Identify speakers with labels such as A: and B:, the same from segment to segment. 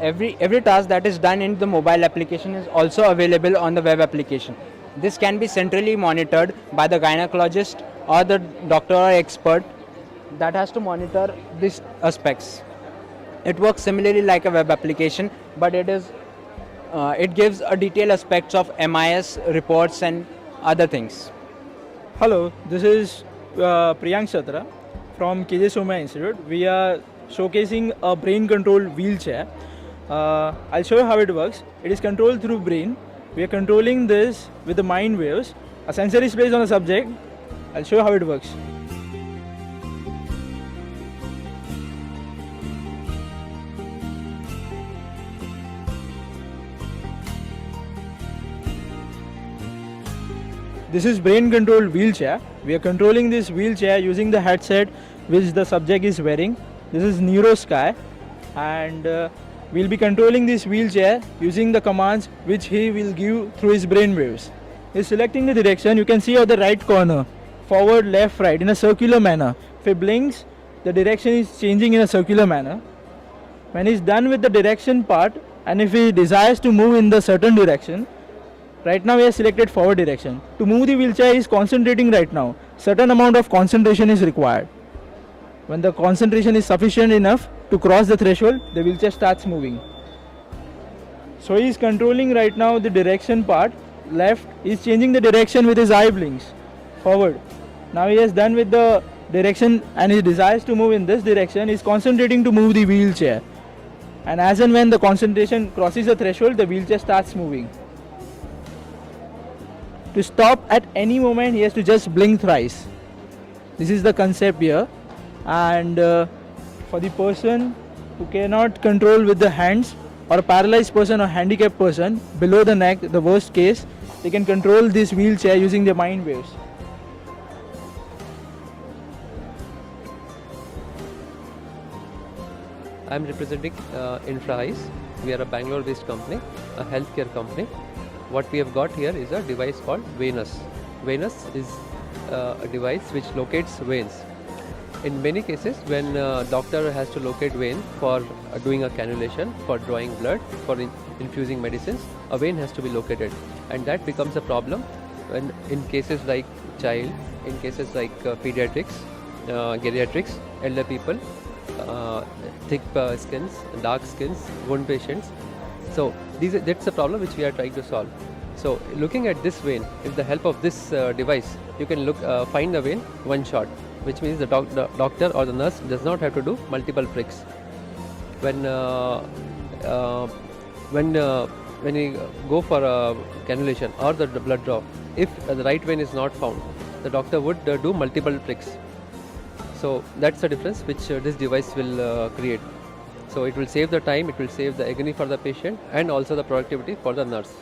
A: every task that is done in the mobile application is also available on the web application. This can be centrally monitored by the gynecologist or the doctor or expert that has to monitor these aspects. It works similarly like a web application, but it gives a detailed aspects of MIS reports and other things.
B: Hello, this is Priyank Chatra from KJ Somaiya Institute. We are showcasing a brain controlled wheelchair. I'll show you how it works. It is controlled through brain. We are controlling this with the mind waves. A sensor is placed on the subject. I'll show you how it works. This is brain controlled wheelchair. We are controlling this wheelchair using the headset which the subject is wearing. This is NeuroSky, and we'll be controlling this wheelchair using the commands which he will give through his brain waves. He's selecting the direction. You can see at the right corner, forward, left, right in a circular manner. If he blinks, the direction is changing in a circular manner. When he's done with the direction part, and if he desires to move in the certain direction, right now he has selected forward direction. To move the wheelchair, he is concentrating right now. Certain amount of concentration is required. When the concentration is sufficient enough to cross the threshold, the wheelchair starts moving. So he is controlling right now the direction part. Left, he is changing the direction with his eye blinks. Forward. Now he has done with the direction and he desires to move in this direction. He is concentrating to move the wheelchair. And as and when the concentration crosses the threshold, the wheelchair starts moving. To stop at any moment, he has to just blink thrice. This is the concept here. And for the person who cannot control with the hands, or a paralyzed person or handicapped person, below the neck, the worst case, they can control this wheelchair using their mind waves.
C: I am representing Infra Eyes. We are a Bangalore-based company, a healthcare company. What we have got here is a device called Venus. Venus is a device which locates veins. In many cases, when a doctor has to locate vein for doing a cannulation, for drawing blood, for infusing medicines, a vein has to be located, and that becomes a problem when in cases like child, in cases like pediatrics, geriatrics, elder people, thick skins, dark skins, wound patients. So that's a problem which we are trying to solve. So looking at this vein, with the help of this device, you can find the vein one shot, which means the doctor or the nurse does not have to do multiple pricks. When you go for a cannulation or the blood draw, if the right vein is not found, the doctor would do multiple pricks. So that's the difference which this device will create. So it will save the time, it will save the agony for the patient, and also the productivity for the nurse.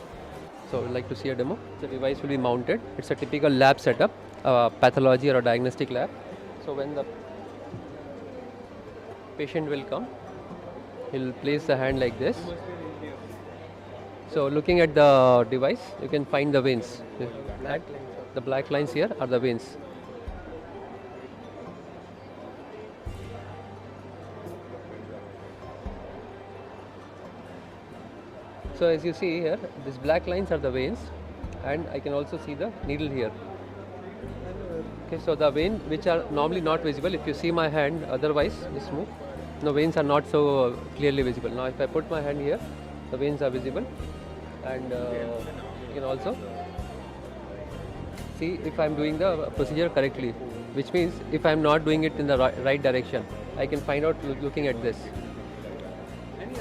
C: So we'd like to see a demo. The device will be mounted. It's a typical lab setup, pathology or a diagnostic lab. So when the patient will come, he'll place the hand like this. So looking at the device, you can find the veins. The black lines here are the veins. So as you see here, these black lines are the veins, and I can also see the needle here. Okay, so the veins which are normally not visible, if you see my hand otherwise, just move, the veins are not so clearly visible. Now if I put my hand here, the veins are visible, and you can also see if I am doing the procedure correctly, which means if I am not doing it in the right direction, I can find out looking at this.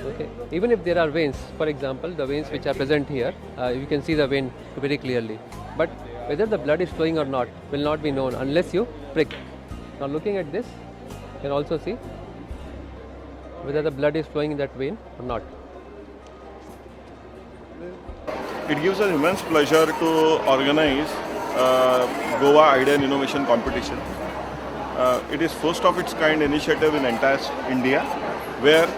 C: Okay. Even if there are veins, for example, the veins which are present here, you can see the vein very clearly. But whether the blood is flowing or not will not be known unless you prick. Now looking at this, you can also see whether the blood is flowing in that vein or not.
D: It gives us immense pleasure to organize Goa Idea and Innovation Competition. It is first of its kind initiative in entire India, where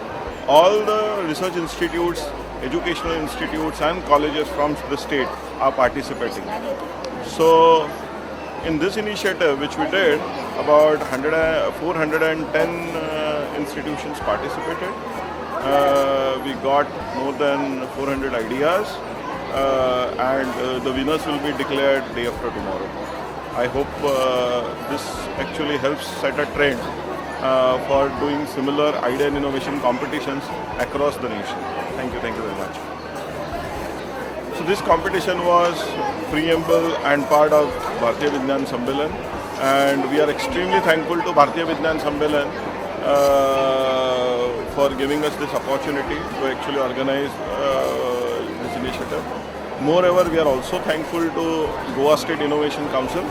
D: all the research institutes, educational institutes and colleges from the state are participating. So in this initiative which we did, about 410 institutions participated, We got more than 400 ideas, and the winners will be declared day after tomorrow. I hope this actually helps set a trend for doing similar idea and innovation competitions across the nation. Thank you very much. So this competition was preamble and part of Bharatiya Vigyan Sammelan, and we are extremely thankful to Bharatiya Vigyan Sammelan for giving us this opportunity to actually organize this initiative. Moreover, we are also thankful to Goa State Innovation Council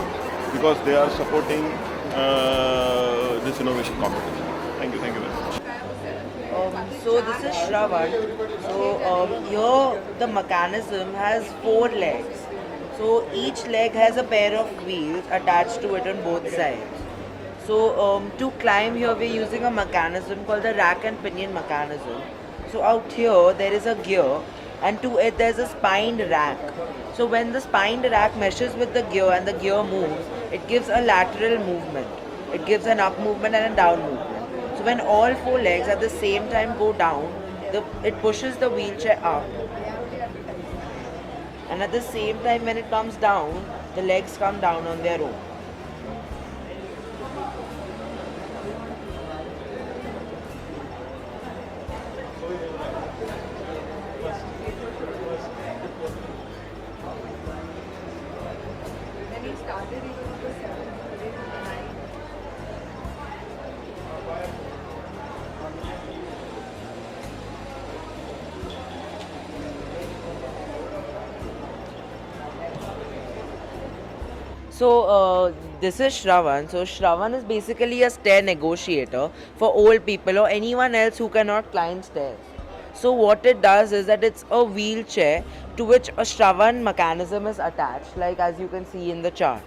D: because they are supporting this innovation competition. Thank you very much.
E: So this is Shravan. So here the mechanism has 4 legs. So each leg has a pair of wheels attached to it on both sides. So to climb here we're using a mechanism called the rack and pinion mechanism. So out here there is a gear, and to it there's a spined rack. So when the spined rack meshes with the gear and the gear moves, it gives a lateral movement. It gives an up movement and a down movement. So when all 4 legs at the same time go down, it pushes the wheelchair up. And at the same time when it comes down, the legs come down on their own. So this is Shravan. So Shravan is basically a stair negotiator for old people or anyone else who cannot climb stairs. So what it does is that it's a wheelchair to which a Shravan mechanism is attached, like as you can see in the chart.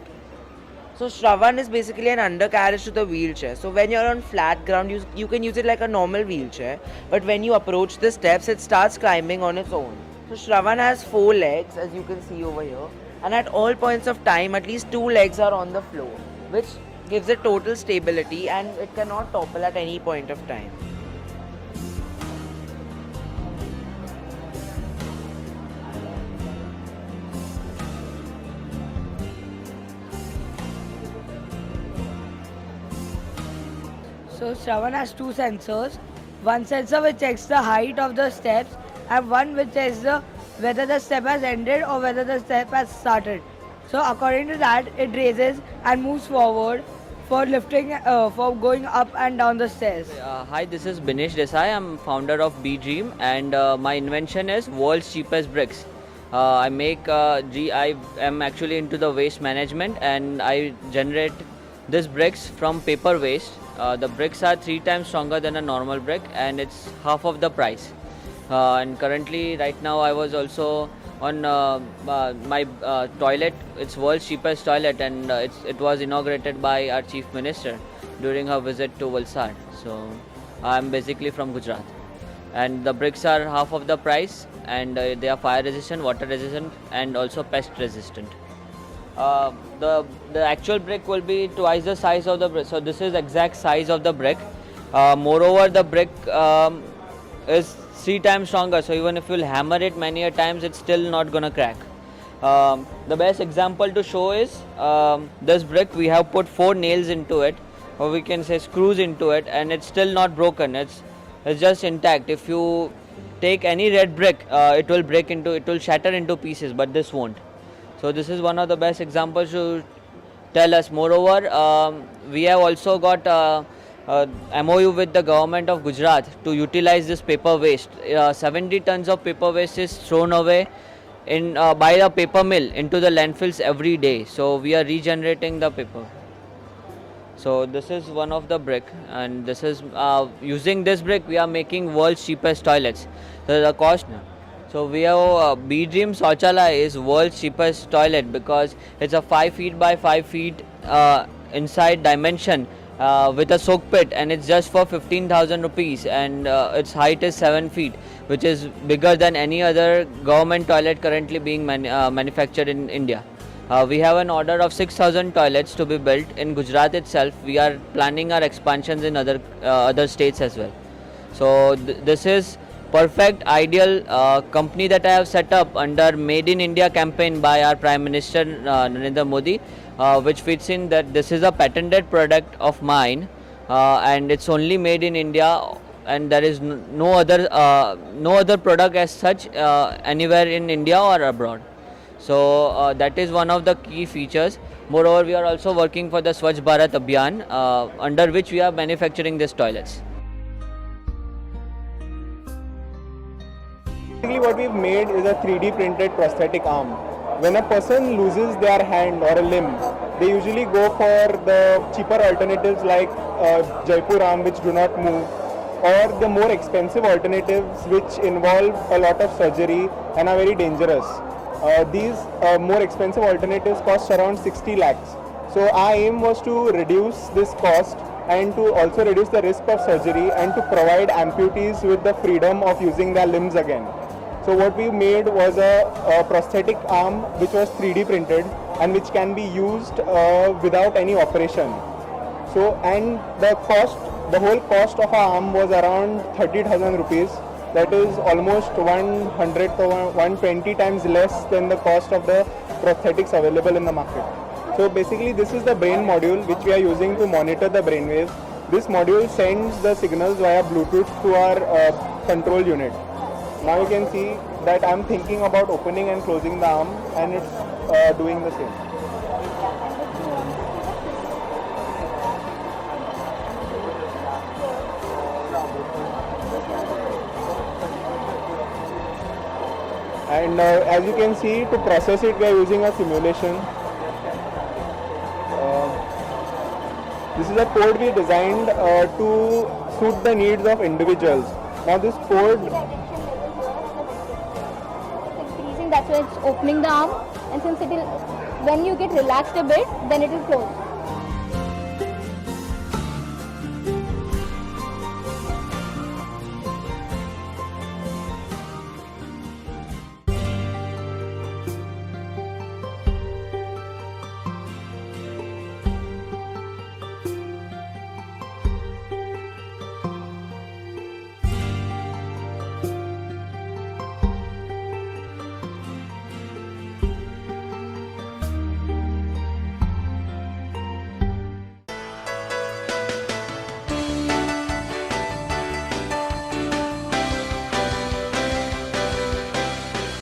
E: So Shravan is basically an undercarriage to the wheelchair. So when you're on flat ground, you can use it like a normal wheelchair, but when you approach the steps, it starts climbing on its own. So Shravan has 4 legs, as you can see over here, and at all points of time at least 2 legs are on the floor, which gives it total stability and it cannot topple at any point of time.
F: So Shravan has 2 sensors. One sensor which checks the height of the steps and one which checks whether the step has ended or whether the step has started. So according to that, it raises and moves forward for lifting, for going up and down the stairs.
G: Hi, this is Binesh Desai. I'm founder of B-Dream, and my invention is world's cheapest bricks. I am actually into the waste management, and I generate these bricks from paper waste. The bricks are 3 times stronger than a normal brick, and it's half of the price. And currently, right now, I was also on my toilet. It's world's cheapest toilet, and it was inaugurated by our chief minister during her visit to Valsad. So I'm basically from Gujarat, and the bricks are half of the price, and they are fire resistant, water resistant, and also pest resistant. The actual brick will be twice the size of the brick. So this is exact size of the brick. Moreover, the brick is 3 times stronger. So even if you'll hammer it many a times, it's still not gonna crack. The best example to show is this brick. We have put 4 nails into it, or we can say screws into it, and it's still not broken. It's just intact. If you take any red brick, it will shatter into pieces, but this won't. So this is one of the best examples to tell us. Moreover, we have also got MOU with the government of Gujarat to utilize this paper waste. 70 tons of paper waste is thrown away by a paper mill into the landfills every day. So we are regenerating the paper. So this is one of the brick, and this is using this brick we are making world's cheapest toilets. So the cost. So we have B-Dream Shauchalaya is world's cheapest toilet because it's a 5 feet by 5 feet inside dimension with a soak pit, and it's just for 15,000 rupees, and its height is 7 feet, which is bigger than any other government toilet currently being manufactured in India. We have an order of 6,000 toilets to be built in Gujarat itself. We are planning our expansions in other states as well. So this is perfect ideal company that I have set up under Made in India campaign by our Prime Minister Narendra Modi, which fits in that this is a patented product of mine, and it's only made in India, and there is no other product as such anywhere in India or abroad. So that is one of the key features. Moreover, we are also working for the Swachh Bharat Abhiyan, under which we are manufacturing these toilets.
B: Basically, what we've made is a 3D printed prosthetic arm. When a person loses their hand or a limb, they usually go for the cheaper alternatives like Jaipur arm, which do not move, or the more expensive alternatives which involve a lot of surgery and are very dangerous. These more expensive alternatives cost around 60 lakhs. So our aim was to reduce this cost and to also reduce the risk of surgery and to provide amputees with the freedom of using their limbs again. So what we made was a prosthetic arm which was 3D printed and which can be used without any operation. So, and the whole cost of our arm was around 30,000 rupees. That is almost 100 to 120 times less than the cost of the prosthetics available in the market. So basically this is the brain module which we are using to monitor the brainwaves. This module sends the signals via Bluetooth to our control unit. Now you can see that I am thinking about opening and closing the arm, and it's doing the same. And as you can see, to process it we are using a simulation. This is a code we designed to suit the needs of individuals. Now this code,
H: that's why it's opening the arm, and since it will, when you get relaxed a bit, then it will close.